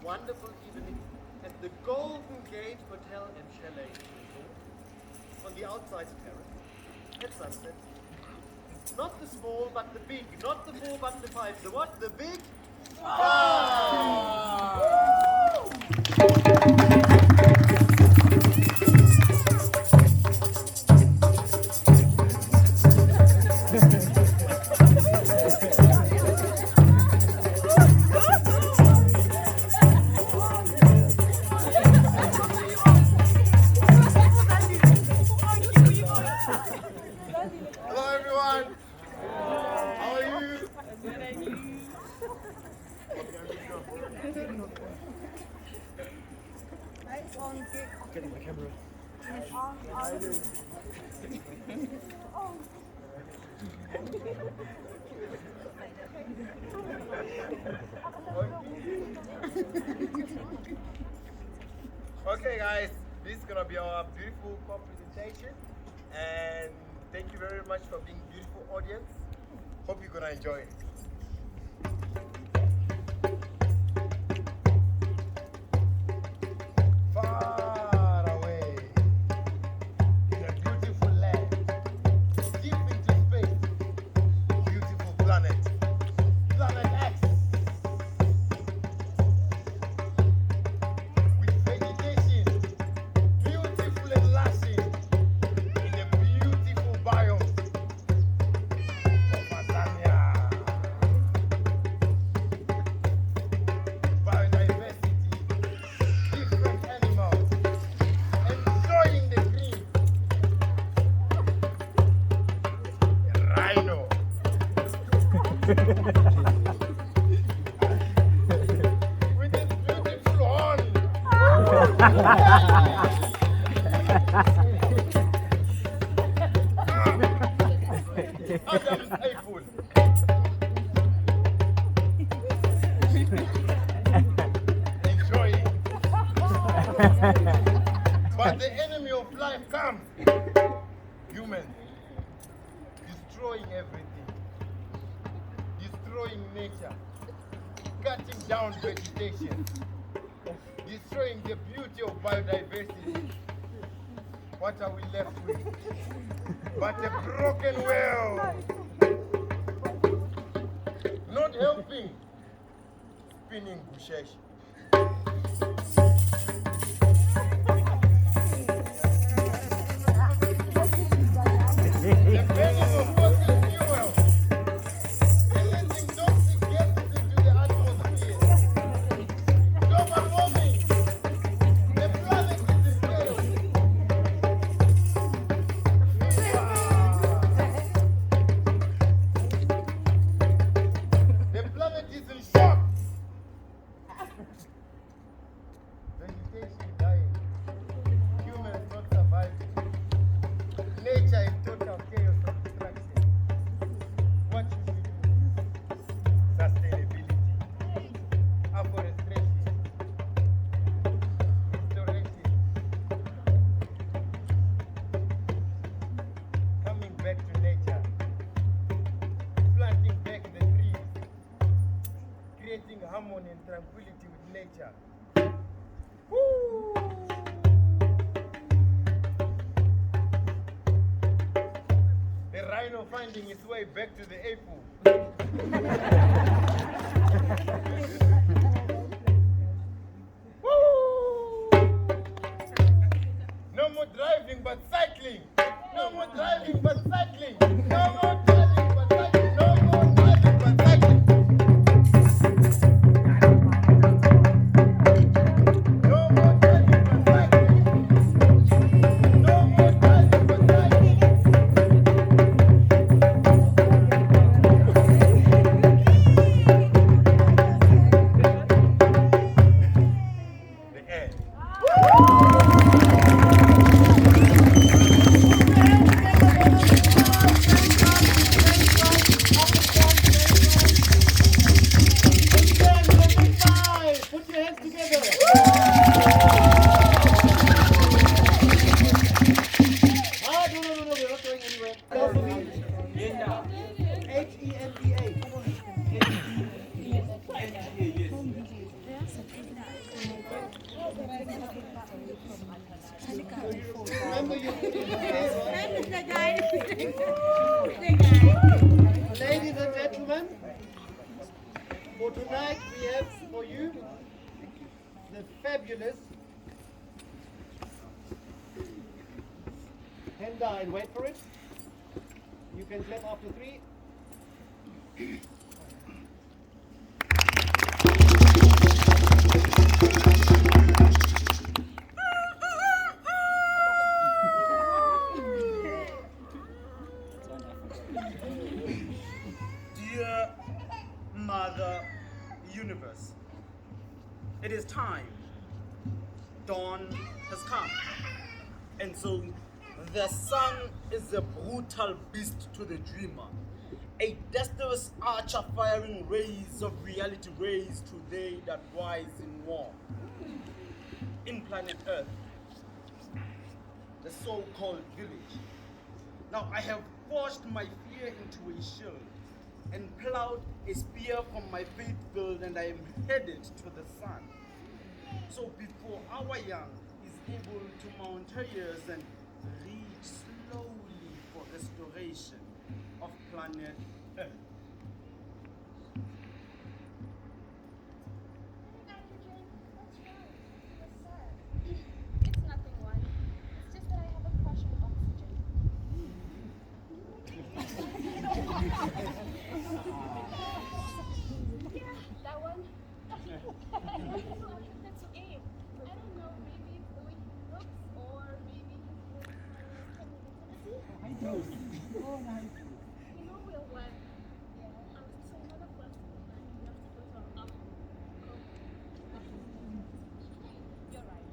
wonderful evening at the Golden Gate Hotel and Chalet on the outside terrace at sunset. Not the small, but the big. Not the 4, but the 5. The what? The big 5! Getting the camera. Okay guys, this is gonna be our beautiful presentation, and thank you very much for being beautiful audience. Hope you're gonna enjoy it. Far away in a beautiful land, deep into space, beautiful planet, Planet X, with vegetation, beautiful and lasting, in a beautiful biome of Tanzania. Biodiversity, different animals, enjoying the green. Rhino. With its beautiful horn. Adam's apple. Enjoying. But the enemy of life comes. Humans. Destroying everything. Destroying nature. Cutting down vegetation. Destroying the beauty of biodiversity. What are we left with? But a broken world. Not helping. Spinning bushesh. The burning of fossil fuels. Releasing toxic gases into the atmosphere. Global warming. The planet is in chaos. The planet is in shock. Vegetation dying. Humans not surviving. Nature in total chaos and destruction. What should we do? Sustainability. Afforestation. Restoration. Coming back to nature. Planting back the trees. Creating harmony and tranquility with nature. Woo! The rhino finding its way back to the apple. Woo! No more driving but cycling. No more driving but cycling. No more driving but cycling. No more driving but cycling. No more driving but cycling. No more driving but cycling. The end. Put your hands together. Ah, no, we're not going anywhere. Spell for me. Henea. Remember you put it okay, right? The guy. The guy. Ladies and gentlemen, for tonight we have for you the fabulous hand and wait for it. You can clap after 3. Dear Mother Universe, it is time. Dawn has come. And so the sun is a brutal beast to the dreamer. A dexterous archer firing rays of reality rays to they that rise in war. In planet Earth, the so-called village. Now I have forged my fear into a shield and plowed a spear from my faith field, and I am headed to the sun. So before our young is able to mount her years and reach slowly for restoration of planet Earth. It's nothing, one. It's just that I have a crush on oxygen. Yeah, that one. That's okay. I don't know, maybe it's the way he looks, or maybe his You know we'll win. Yeah. So another question, you have to go to our You're right.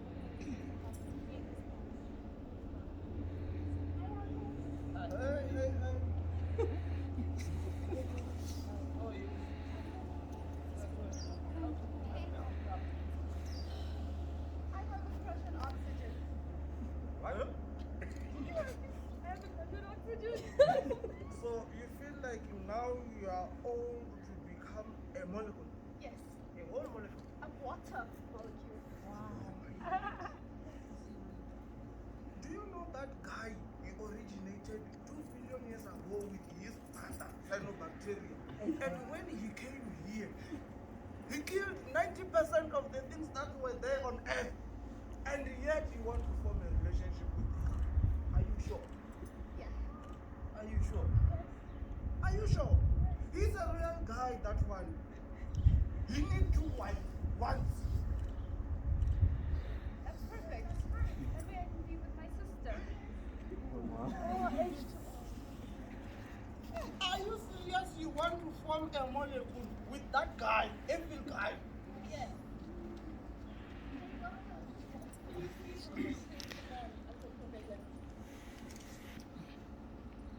I have a crush on oxygen. What? I have a crush on oxygen. So you feel like now you are old to become a molecule, Yes, a whole molecule. a water molecule. Do you know that guy he originated 2 billion years ago with his panda cyanobacteria? And when he came here, he killed 90% of the things that were there on Earth. And yet you want to form a relationship with him. Are you sure? Yeah. Are you sure? Are you sure? He's a real guy, that one. He need 2 wives once. That's perfect. That way I can be with my sister. Oh, H2O. Are you serious? You want to form a molecule with that guy, evil guy? Yes.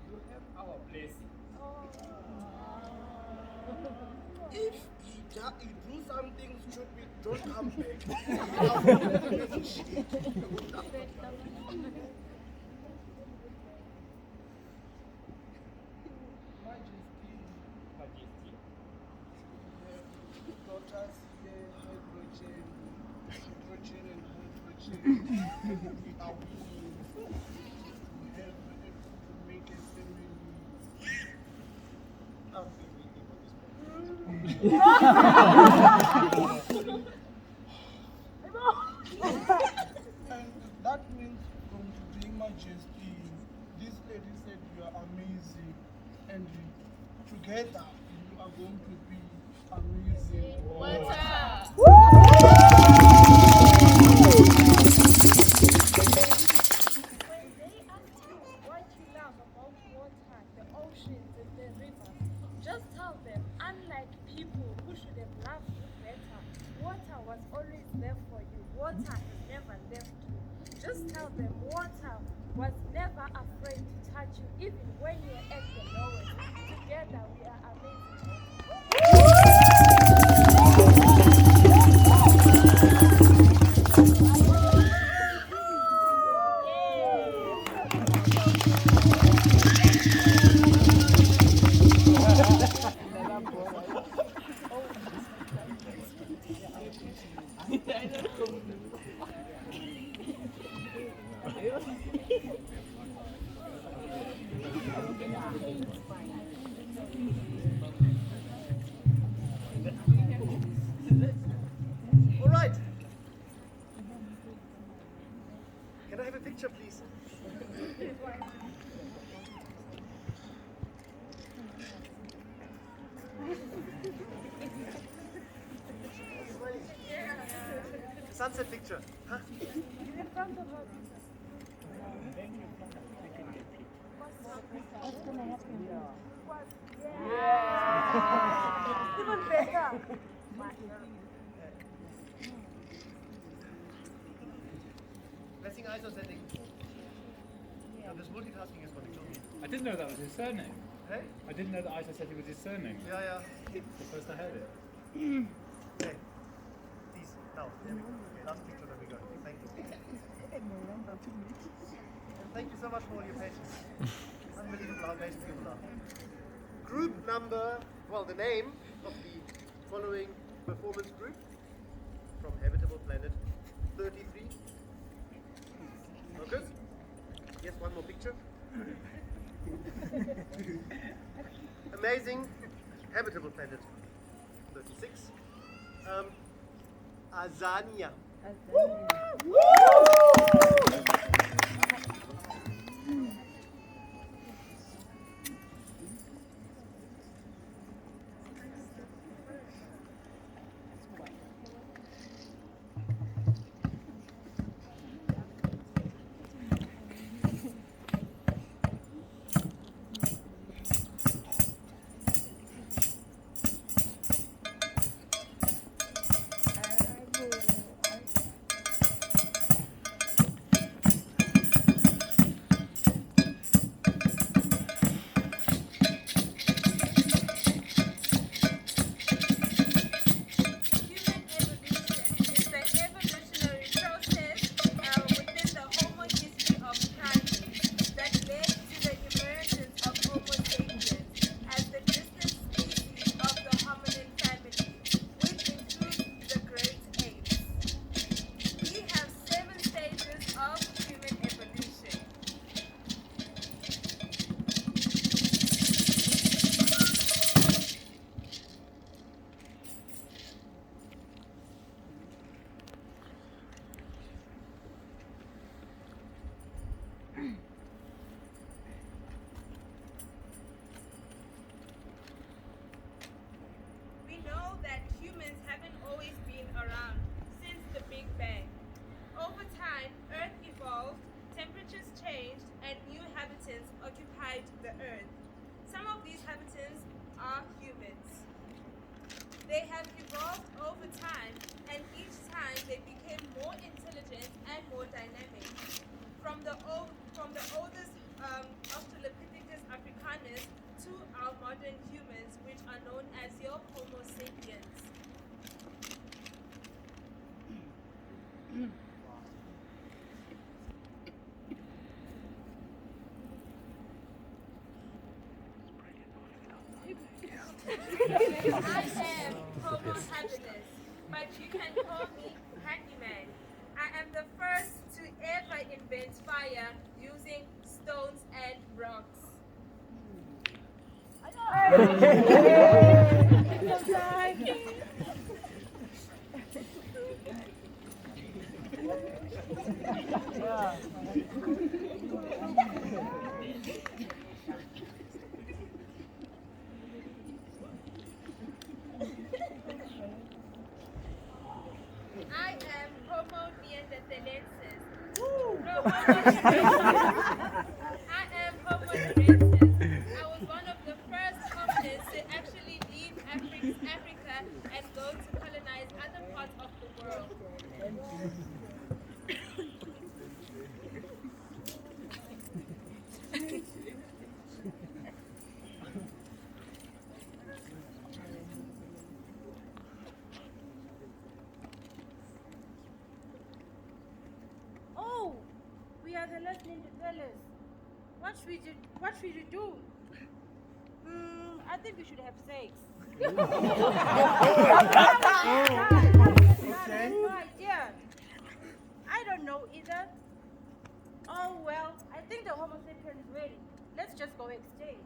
You have our blessing. If he do something stupid, don't come back. Majesty. Daughters here, hydrogen and hydrogen. We are willing to make a family. I've been waiting for this moment. And that means from today, Majesty, this lady said you are amazing. And together, you are going to be amazing. When they ask you what you love about water, the oceans and the rivers, just tell them, unlike people who should have loved you better, water was always there for you. Water has never left you. Just tell them water was never afraid to touch you, even when you were at the lowest. Together we are amazing. picture, please. Sunset picture. Huh? In front of us. What's gonna happen? Yeah. Even better. Blessing ISO setting. Now this multitasking is going to kill me. I didn't know that was his surname. Hey? I didn't know that Isa said it was his surname. Yeah. The first I heard it. Okay. Please, now, there we go. Okay, last picture that we got. Thank you. And thank you so much for all your patience. Unbelievable how patient people are. Group number, well, the name of the following performance group from Habitable Planet 33. Focus. Yes, one more picture. Amazing Habitable Planet 36. Azania. We know that humans haven't always been around since the Big Bang. Over time, Earth evolved, temperatures changed, and new habitants occupied the Earth. Some of these habitants are humans. They have evolved over time, and each time they became more intelligent and more dynamic. From the oldest Australopithecus africanus to our modern humans, which are known as your Homo sapiens. I am Homo habilis, but you can call me Handyman. I am the first to ever invent fire using stones and rocks. I am Homo neanderthalensis. No, I am Homo neanderthalensis. I was one of the first hominids to actually leave Africa and go to colonize other parts of the world. Oh, we are the last Neanderthalers. What should we do? I think we should have sex. No idea. I don't know either. Oh well, I think the Homo sapien is ready. Let's just go exchange.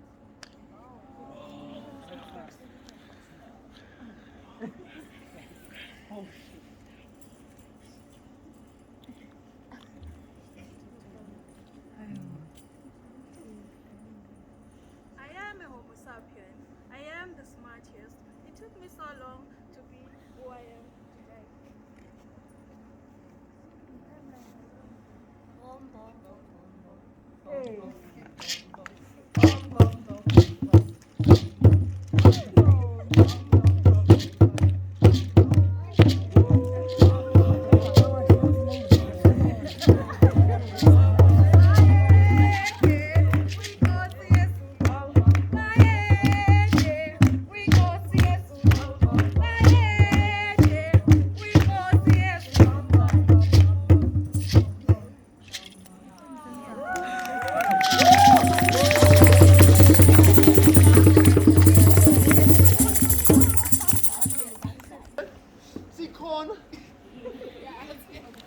See corn.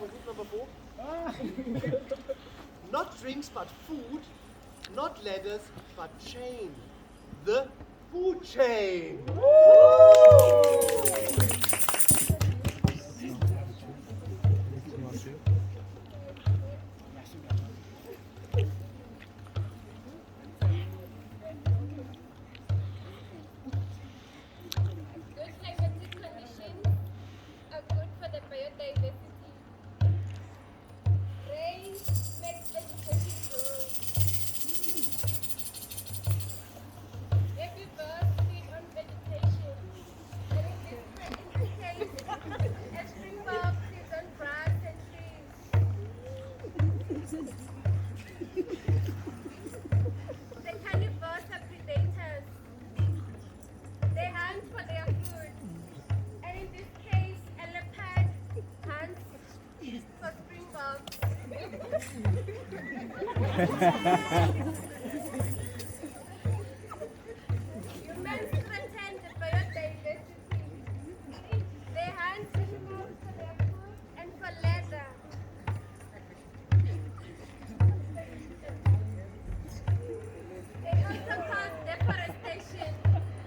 Was it number 4? Not drinks but food, not ladders but chain. The food chain. Good climatic conditions are good for the biodiversity. Rain makes vegetation grow. Every bird feeds on vegetation. And in this case, a springbok feeds on grass and trees. The carnivores are predators. They hunt for their food. And in this case, a leopard hunts for springboks. Humans threaten the biodiversity. They hunt animals for their food and for leather. They also cause deforestation.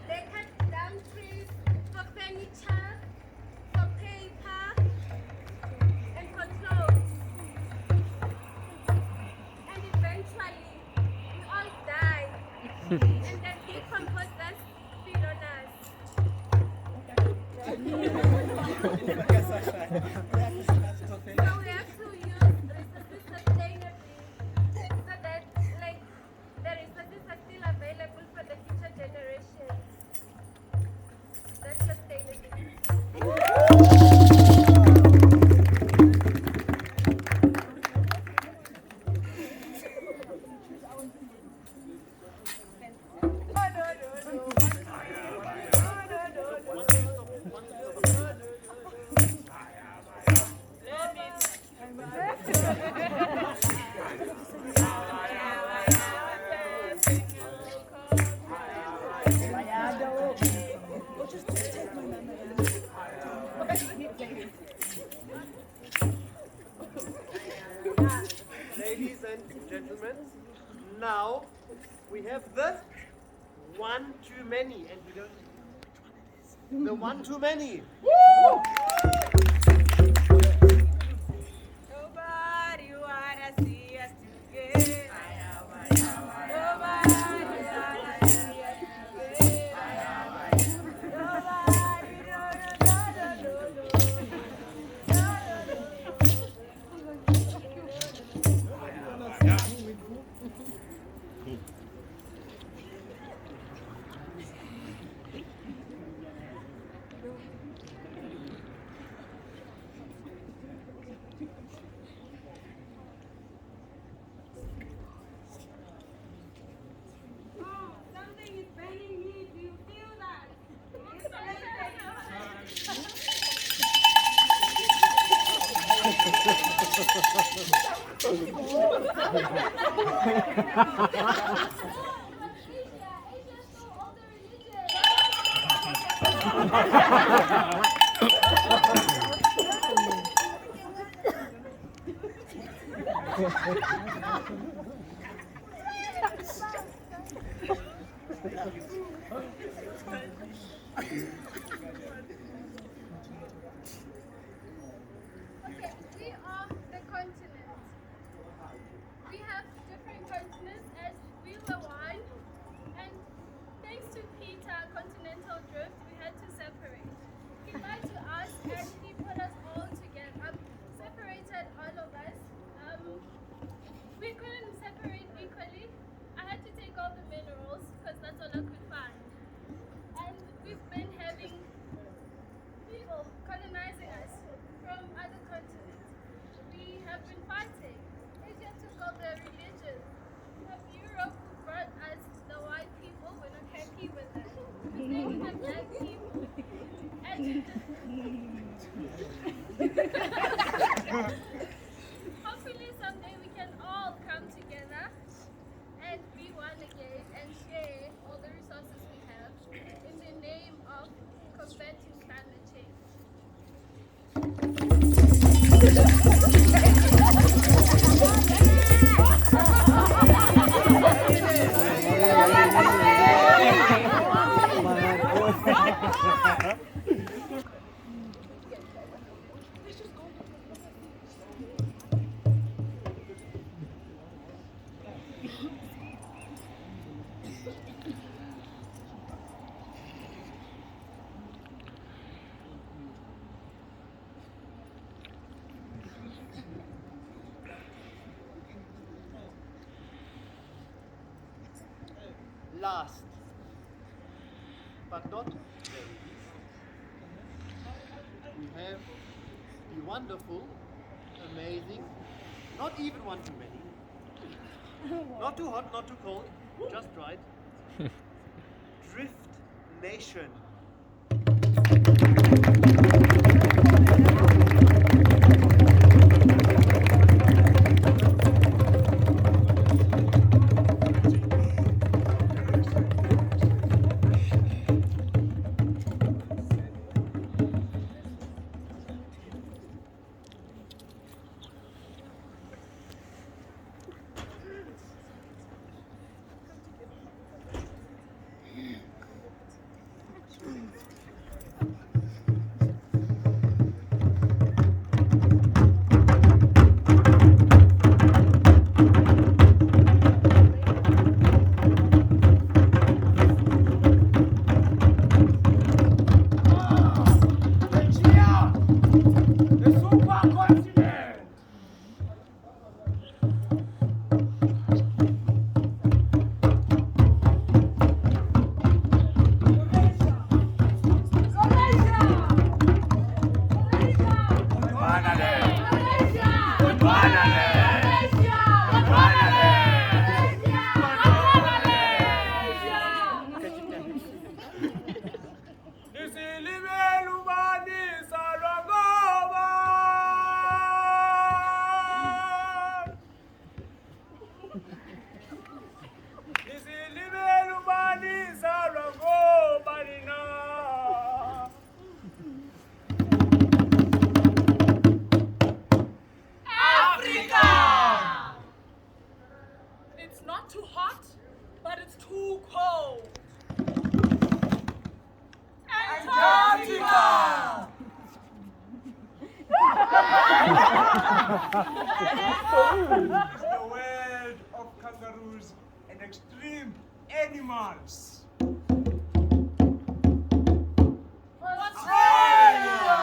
They cut down trees for furniture, for paper, and for clothes. And eventually, we all die. And then decomposers feed on us. So we have to use resources sustainably so that the resources are still available for the future generations. That's sustainability. Ladies and gentlemen, now we have the one too many, and we don't know which one it is. The one too many. Nobody wanna see us together. Nobody wanna see us together. Nobody, no, something is burning me. Do you feel that? It's Asia stole all the religion. Okay, we are the continent. We have different continents as we were one, and thanks to Peter Continental Drift, we had to separate. He lied to us and he put us all together. Separated all of us. We couldn't separate Hopefully someday we can all come together and be one again and share all the resources we have in the name of combating climate change. Last, but not very least, we have the wonderful, amazing, not even one too many, not too hot, not too cold, just right, Drift Nation. It's not too hot, but it's too cold. Antarctica! It's the world of kangaroos and extreme animals. Australia!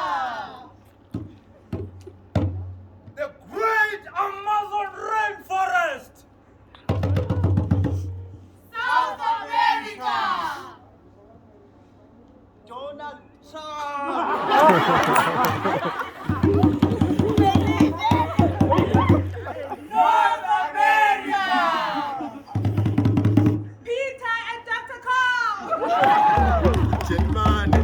The great Amazon rainforest! South America! Donald North America! Peter and Dr. Cole! Germany.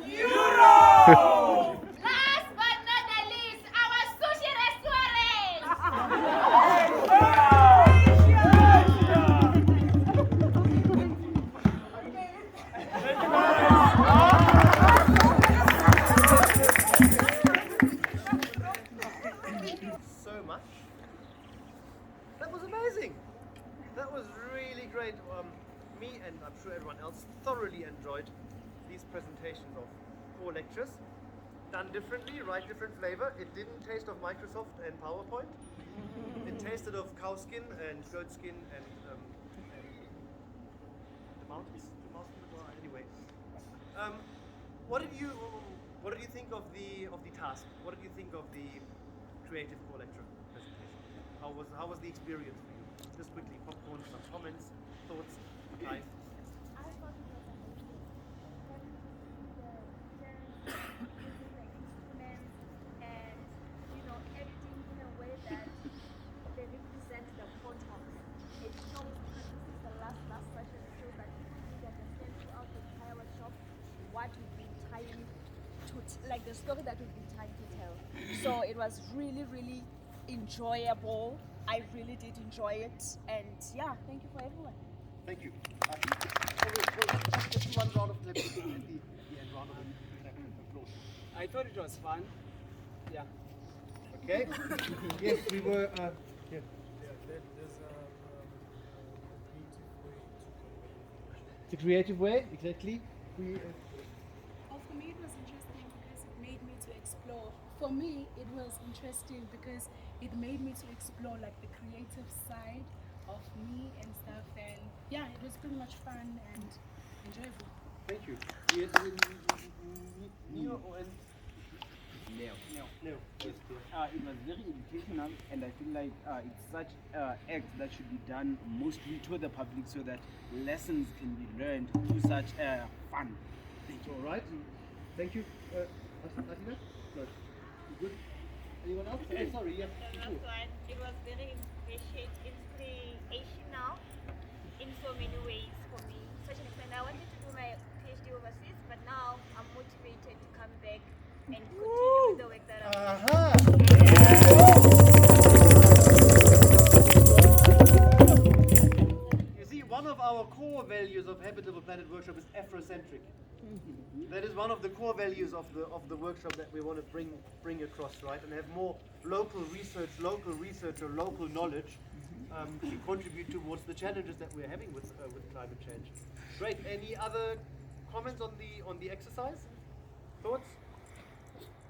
Europe! Last but not the least, our sushi restaurant! so much. That was amazing. That was really great. Me and I'm sure everyone else thoroughly enjoyed these presentations of 4 lectures. Done differently, right, different flavor. It didn't taste of Microsoft and PowerPoint. It tasted of cow skin and goat skin and the mountains. Anyway, what did you think of the task? What did you think of the creative core lecture presentation? How was the experience for you? Just quickly, popcorn, some comments, thoughts, life. I thought it was amazing. The instruments and editing in a way that they represent the photons. It shows this is the last session. It shows that you understand throughout the entire workshop what we've been trying to like the story that we've been trying to tell. So it was really, really enjoyable. I really did enjoy it. And yeah, thank you for everyone. Thank you. Just one round of claps at the end, round of applause. I thought it was fun. Yeah. Okay. Yes, we were. Yeah. There's a creative way to convey. It's a creative way, exactly. We. Oh, for me, it was interesting because it made me to explore. For me, it was interesting because it made me to explore like the creative side of me and stuff. And yeah, it was pretty much fun and enjoyable. Thank you. Yes, Neo and Leo. Leo. Yes, dear. It was very educational, and I feel like it's such act that should be done mostly to the public so that lessons can be learned through such fun. Thank you. All right. Thank you. Asina? No. Good. Anyone else? Oh, sorry. Yeah. The last one, it was very inspirational in so many ways for me. Such an extent, I wanted to do my PhD overseas, but now I'm motivated to come back and continue with the work that You see, one of our core values of Habitable Planet Workshop is Afrocentric. That is one of the core values of the workshop that we want to bring across, right? And have more local research, or local knowledge to contribute towards the challenges that we're having with climate change. Great. Any other comments on the exercise? Thoughts?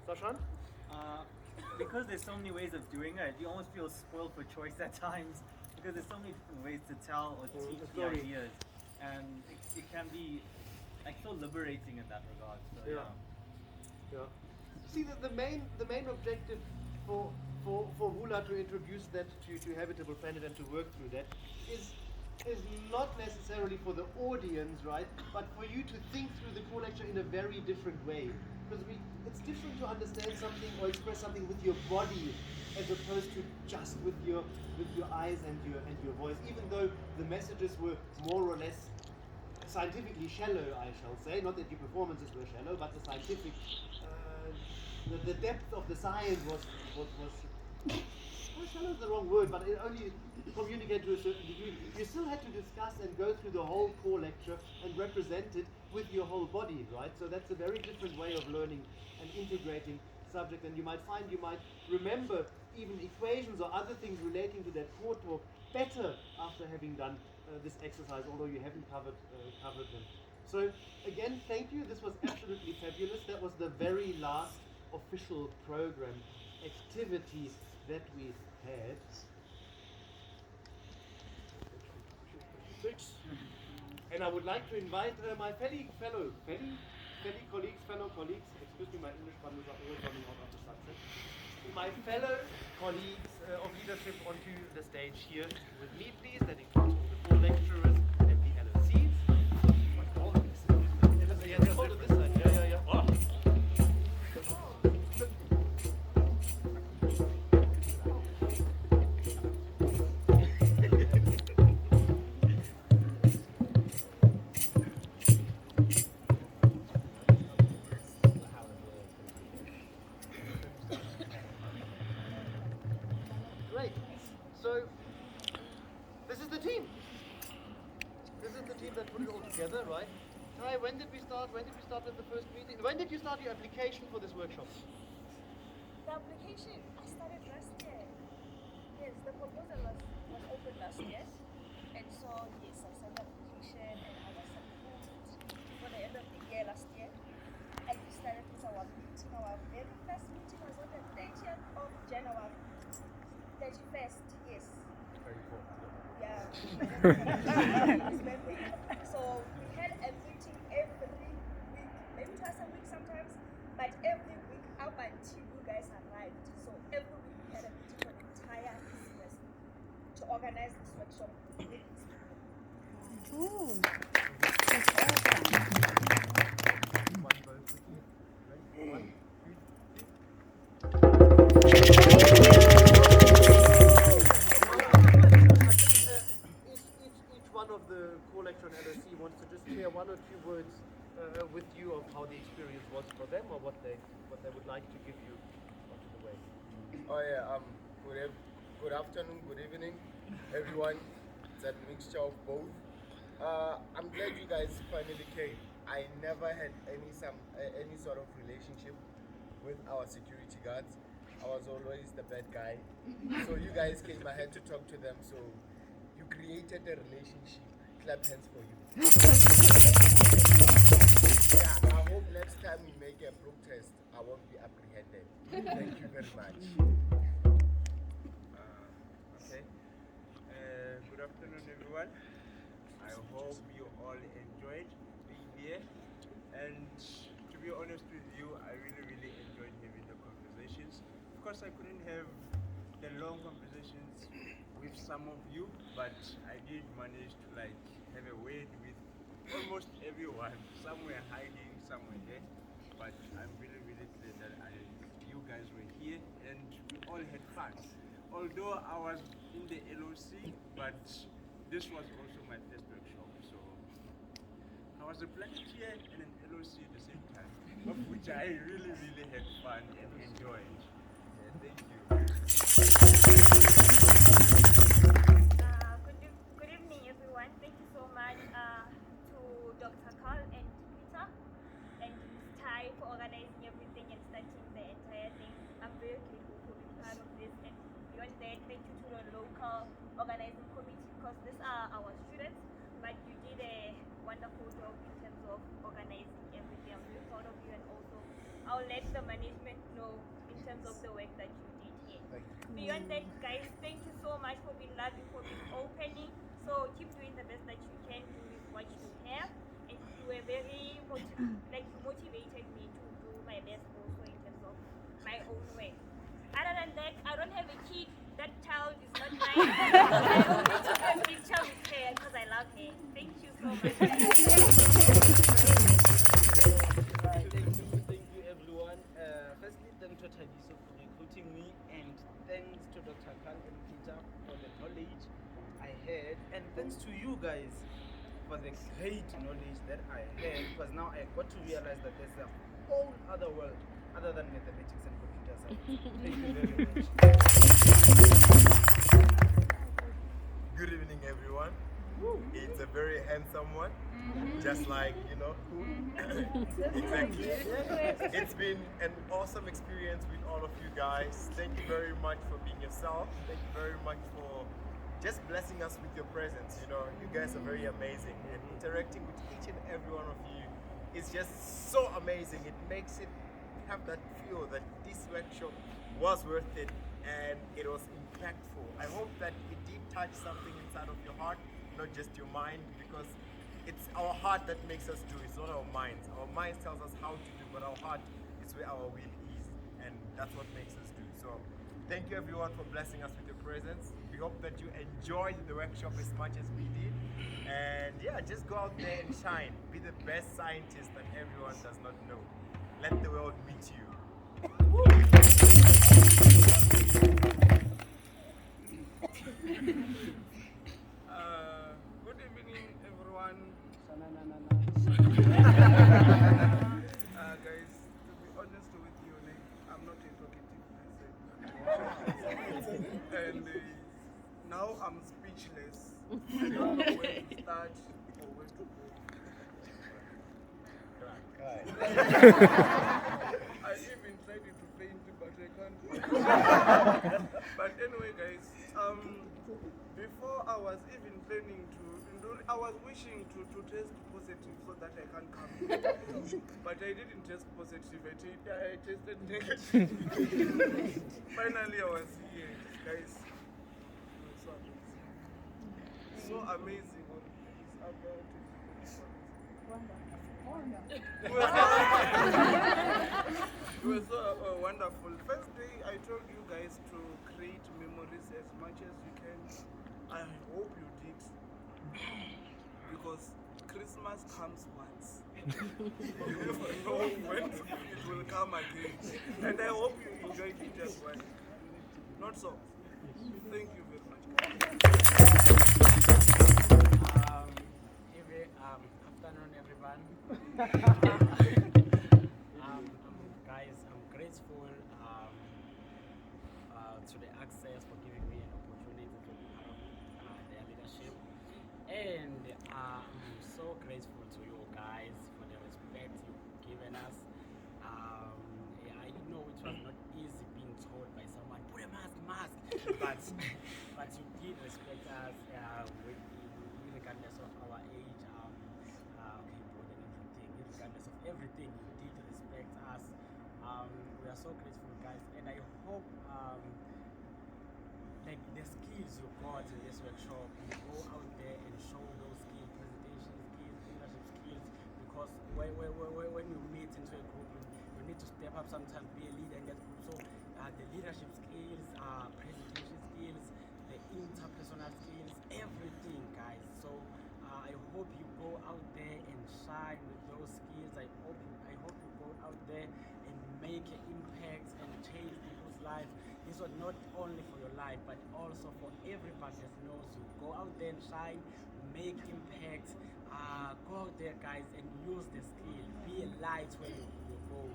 Sashan? Because there's so many ways of doing it, you almost feel spoiled for choice at times because there's so many different ways to tell or teach the ideas, and it can be like so liberating in that regard. So Yeah. See, the main objective for Hula to introduce that to Habitable Planet and to work through that is not necessarily for the audience, right? But for you to think through the core lecture in a very different way. Because it's different to understand something or express something with your body as opposed to just with your eyes and your voice. Even though the messages were more or less scientifically shallow, I shall say. Not that your performances were shallow, but the scientific, the depth of the science was shallow is the wrong word, but it only communicated to a certain degree. You still had to discuss and go through the whole core lecture and represent it with your whole body, right? So that's a very different way of learning and integrating subject, and you might remember even equations or other things relating to that core talk better after having done this exercise, although you haven't covered them. So again, thank you. This was absolutely fabulous. That was the very last official program activity that we had. And I would like to invite my fellow colleagues, excuse me, my English bundles are always running out of the sunset. My fellow colleagues of leadership onto the stage here with me, please. That includes all the core lecturers and the LOCs. All of this. Yeah, all of this side. Yeah. Oh. Great. So this is the team. This is the team that put it all together, right? Hi, when did we start? When did we start with the first meeting? When did you start your application for this workshop? The application, I started last year. Yes, the proposal was open last year. And so, yes, I sent the application and I was approved for the end of the year last year. And we started with our meeting. Our very first meeting was on the 30th of January. 31st, yes. Very cool. Yeah. So we had a meeting every week, maybe twice a week sometimes, but every week up until you guys arrived. So every week we had a meeting for the entire business to organize this workshop. Ooh, that's awesome. One vote quickly. Ready? 1, 2, 3. Each one of the core lecturer and LOC wants to just share one or two words with you of how the experience was for them or what they would like to give you onto the way. Good afternoon, good evening, everyone. It's a mixture of both. I'm glad you guys finally came. I never had any sort of relationship with our security guards. I was always the bad guy. So you guys came. I had to talk to them. So you created a relationship. Clap hands for you. Yeah, I hope next time we make a protest, I won't be apprehended. Thank you very much. Okay. Good afternoon, everyone. I hope you all enjoyed being here. And to be honest with you, I really enjoyed having the conversations. Of course, I couldn't have the long conversations with some of you, but I did manage to have a word with almost everyone. Some were hiding, some were there. But I'm really glad that you guys were here and we all had fun. Although I was in the LOC, but this was also my first workshop, so I was a planeteer and an LOC at the same time, of which I really had fun and enjoyed. Yeah, thank you. Good evening, everyone. Thank you so much to Dr. Carl and Peter and Ms. Tai for organizing everything and starting the entire thing. I'm very grateful for being part of this, and beyond that, thank you to the local organizing committee, because these are our students, but you did a wonderful job in terms of organizing everything. I'm very proud of you, and also I'll let the management know in terms of the work that you did here. Beyond that, guys, thank you so much for being loving, for being opening. So keep doing the best that you can do with what you have, and you were very you motivated me to do my best also in terms of my own way. Other than that, I don't have a kid. That child is not mine. I only took a picture with her because I love her. Thank you so much. Thank you everyone. Firstly, thanks to Tadiso for recruiting me, and thanks to Dr. Carl and Peter for the knowledge I had, and thanks to you guys for the great knowledge that I had, because now I got to realize that there's a whole other world other than mathematics and computer science. Thank you very much. Good evening, everyone. It's a very handsome one, just like, who? Exactly. It's been an awesome experience with all of you guys. Thank you very much for being yourself. Thank you very much for just blessing us with your presence. You guys are very amazing, and interacting with each and every one of you is just so amazing. It makes it have that feel that this workshop was worth it and it was impactful. I hope that it did touch something inside of your heart, not just your mind, because it's our heart that makes us do. It's not our minds. Our minds tells us how to do, but our heart is where our will is, and that's what makes us do. So thank you everyone for blessing us with your presence. We hope that you enjoyed the workshop as much as we did, and yeah, just go out there and shine. Be the best scientist that everyone does not know. Let the world meet you. Good evening, everyone. Guys, to be honest with you, I'm not a talkative person. And now I'm speechless. I don't know where to start or where to go. I even tried to faint, but I can't. But anyway, guys, before I was even planning I was wishing to test positive so that I can come. But I didn't test positive, I tested negative. Finally, I was here, guys. It was so amazing. So amazing. It was so wonderful. First day, I told you guys to create memories as much as you can. I hope you did. Because Christmas comes once. You never know when it will come again. And I hope you enjoyed it as well. Not so? Thank you very much. Afternoon, everyone. Guys, I'm grateful grateful to you guys for the respect you've given us. Yeah, I know it was not easy being told by someone, put a mask, but but you did respect us regardless of our age, keyboard and everything. Regardless of everything, you did respect us. We are so grateful, guys, and I hope like the skills you got in this workshop, you go out there and show those skills, presentation skills, leadership skills, because when you meet into a group, you need to step up sometimes, be a leader in that group. So the leadership skills, presentation skills, the interpersonal skills, everything, guys. So I hope you go out there and shine with those skills. I hope you go out there and make an impact and change people's lives. This was not only for your life, but also for everybody that knows you. Go out there and shine, make impact. Go out there, guys, and use the skill. Be a light where you go.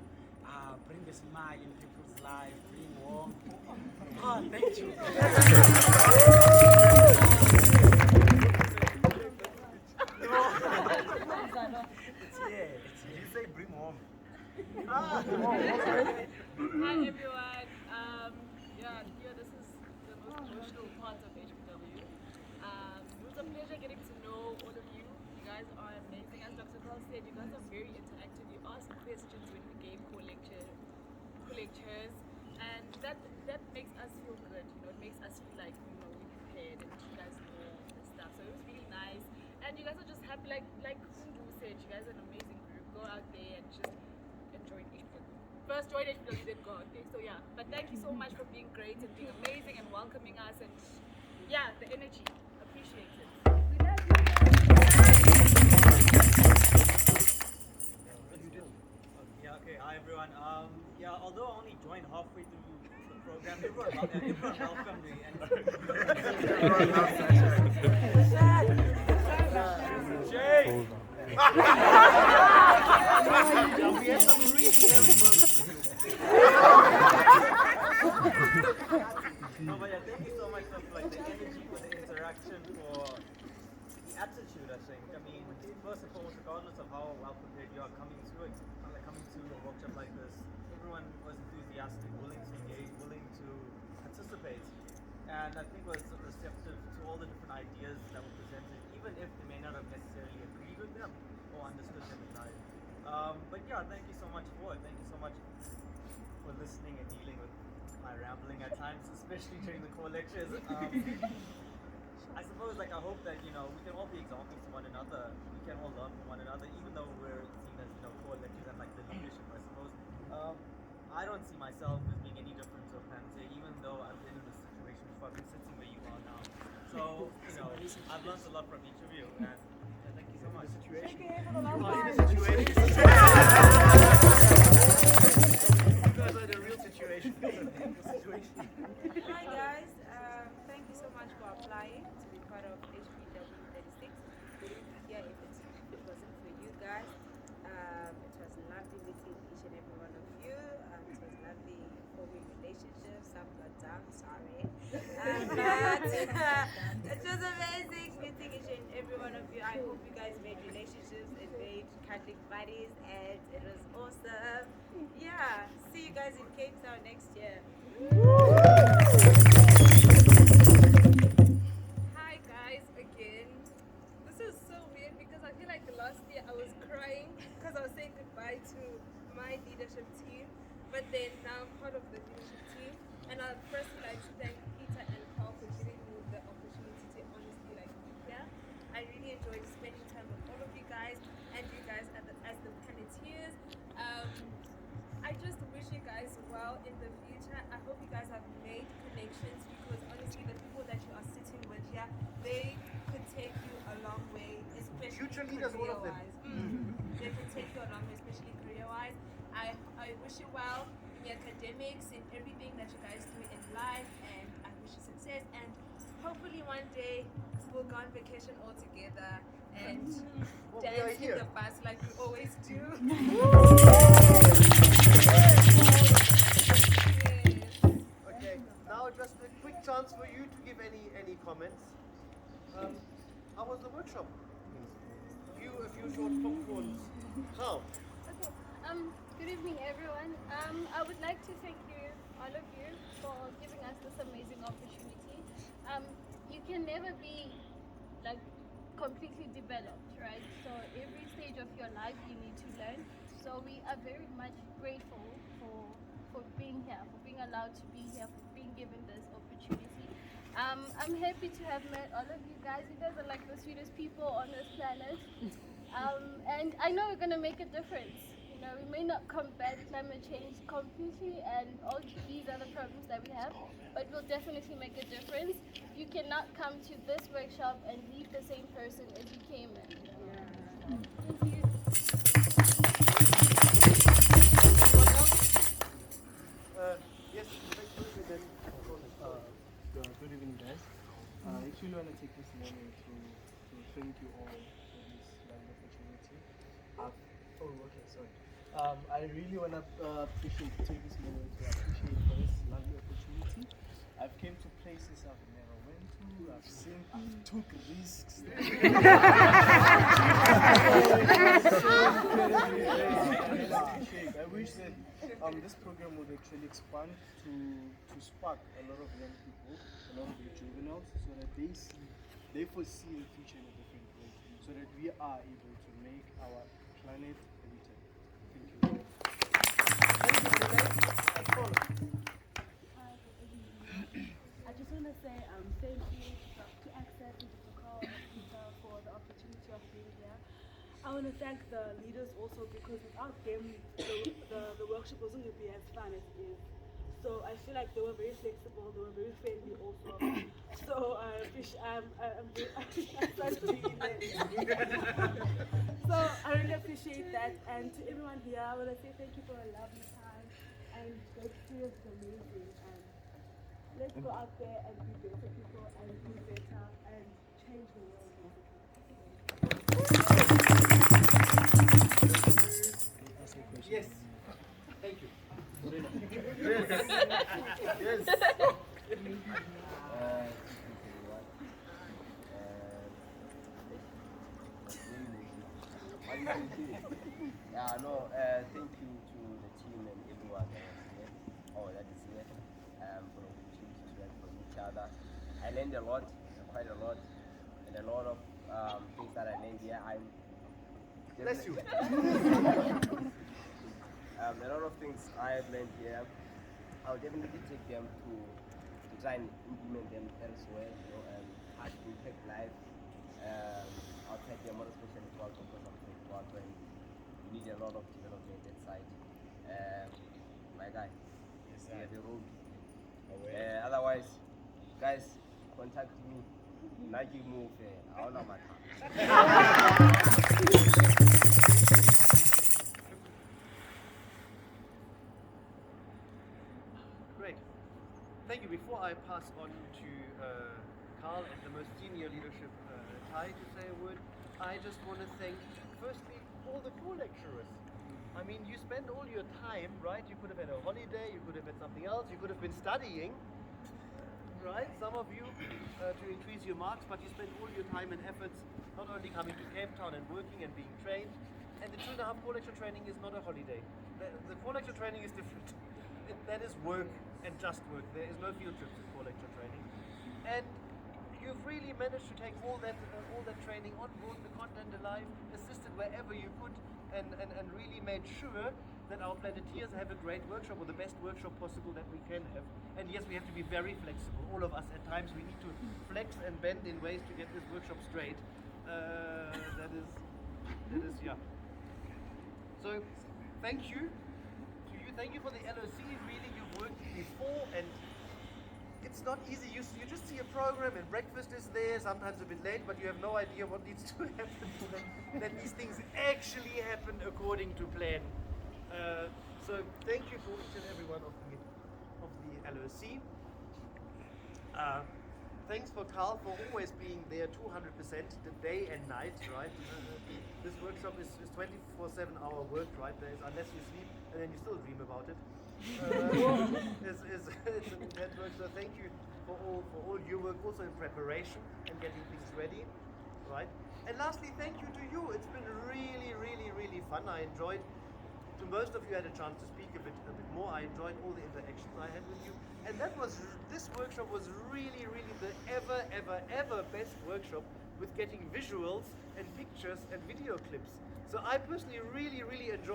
Bring a smile in people's lives. Bring warmth. Thank you. Did you say bring home? Hi everyone. This is the most emotional part of HBW. It was a pleasure getting to know all of you. You guys are amazing. As Dr. Carl said, you guys are very interactive. You ask questions when we gave lectures, and that makes us feel good. It makes us feel like we prepared and you guys know the stuff. So it was really nice, and you guys are just happy. Like Kundu said, you guys are an amazing group. Go out there and just enjoy HBW. First join HBW, then go out there. So yeah, but thank you so much for being great and being amazing and welcoming us, and yeah, the energy. Appreciate it. We love you. Yeah, okay, hi everyone. Although I only joined halfway through the program, everyone welcomed me. Jay! We had some really early moments with you. No, but yeah, thank you so much for the energy, for the interaction, for the attitude, I think. I mean, first and foremost, regardless of how well prepared you are coming to a workshop like this, everyone was enthusiastic, willing to engage, willing to participate, and I think was receptive to all the different ideas that were presented, even if they may not have necessarily agreed with them or understood them at night. But yeah, thank you so much for it. Thank you so much for listening and dealing with my rambling at times, especially during the core lectures. I suppose, I hope that, we can all be examples to one another. We can all learn from one another, even though we're seen as, core lectures and the leadership, I suppose. I don't see myself as being any different to Pante, even though I've been in this situation before. I've been sitting where you are now. So, I've learned a lot from each of you, and thank you so much. Thank you for the You love. are in a situation. You guys are in a real situation. Hi guys, thank you so much for applying to be part of HBW 36. Yeah, if it wasn't for you guys, it was lovely meeting each and every one of you. It was lovely forming relationships. Some got down, sorry. But it was amazing meeting each and every one of you. I hope you guys made relationships and made Catholic buddies, and it was awesome. Yeah, see you guys in Cape Town next year. Hi guys, again. This is so weird because I feel like last year I was crying because I was saying goodbye to my leadership team, but then now I'm part of the leadership team, and I'd firstly like to thank Peter and Carl for giving me the opportunity to honestly be here. I really enjoyed spending time with all of you guys and you guys as the Planeteers. I just wish you guys well in the future. I hope you guys have made connections, because honestly the people that you are sitting with here, they could take you a long way, especially Future leaders, all of them. career-wise. They can take you a long way, especially career-wise. I wish you well in your academics, in everything that you guys do in life, and I wish you success, and hopefully one day we'll go on vacation all together and Well, we are dance in here. the bus like we always do. Okay, now just a quick chance for you to give any comments. How was the workshop? few short conclusions. How? Okay. Good evening, everyone. I would like to thank you, all of you, for giving us this amazing opportunity. You can never be like completely developed, right? So every stage of your life you need to learn. So we are very much grateful for being here, for being allowed to be here, for being given this opportunity. I'm happy to have met all of you guys. You guys are like the sweetest people on this planet. And I know we're gonna make a difference. You know, we may not combat climate change completely and all these other problems that we have, but we'll definitely make a difference. You cannot come to this workshop and leave the same person as you came in. Thank you. Yes, good evening, guys. I actually want to take this moment to thank you all for this lovely opportunity. I really want to take this moment to appreciate for this lovely opportunity. I've came to places I've never went to. I've seen, I've took risks. I wish that this program would actually expand to spark a lot of young people, a lot of the juveniles, so that they foresee the future in a different way, so that we are able to make our planet habitable. Thank you. I just want to say thank you to Access and to Carl and Peter for the opportunity of being here. I want to thank the leaders also, because without them, the workshop wasn't going to be as fun as it is. So I feel like they were very flexible, they were very friendly also. So I So I really appreciate that. And to everyone here, I want to say thank you for a lovely time. And the experience is amazing. And let's go out there and be better people and do better and change the world. Yes. Thank you. Yes. Yes. Thank you to the team and everyone that was here, or that is here, for the opportunity to learn from each other. I learned a lot, quite a lot, and a lot of things that I learned here. Bless you. A lot of things I have learned here, I'll definitely take them to try and implement them elsewhere, and how to impact life outside here, more especially to because I'm from Kwato, and you need a lot of development inside. My guy, we have a road. Otherwise, guys, contact me. Nike move, I don't know my Great. Thank you. Before I pass on to Carl and the most senior leadership, Tai, to say a word, I just want to thank, firstly, all the co-lecturers. I mean, you spend all your time, right? You could have had a holiday, you could have had something else, you could have been studying, right? Some of you to increase your marks, but you spend all your time and efforts not only coming to Cape Town and working and being trained. And the 2.5 core-lecture training is not a holiday. The core-lecture training is different. That is work and just work. There is no field trips in core-lecture training. And you've really managed to take all that training on board, the content alive, assisted wherever you could, and really made sure that our Planeteers have a great workshop, or the best workshop possible that we can have. And yes, we have to be very flexible. All of us at times we need to flex and bend in ways to get this workshop straight. That is, yeah. So, thank you to you. Thank you for the LOC. Really, you've worked before, and it's not easy. You just see a program, and breakfast is there, sometimes a bit late, but you have no idea what needs to happen that these things actually happen according to plan. So thank you for each and every one of the LOC. Thanks for Carl for always being there 200% the day and night, right? This workshop is 24/7 hour work, right? Unless you sleep and then you still dream about it. It's an intense work, so thank you for all your work, also in preparation and getting things ready. right? And lastly, thank you to you. It's been really, really, really fun. I enjoyed. To most of you, I had a chance to speak a bit more. I enjoyed all the interactions I had with you, and this workshop was really, really the ever best workshop with getting visuals and pictures and video clips. So I personally really, really enjoyed.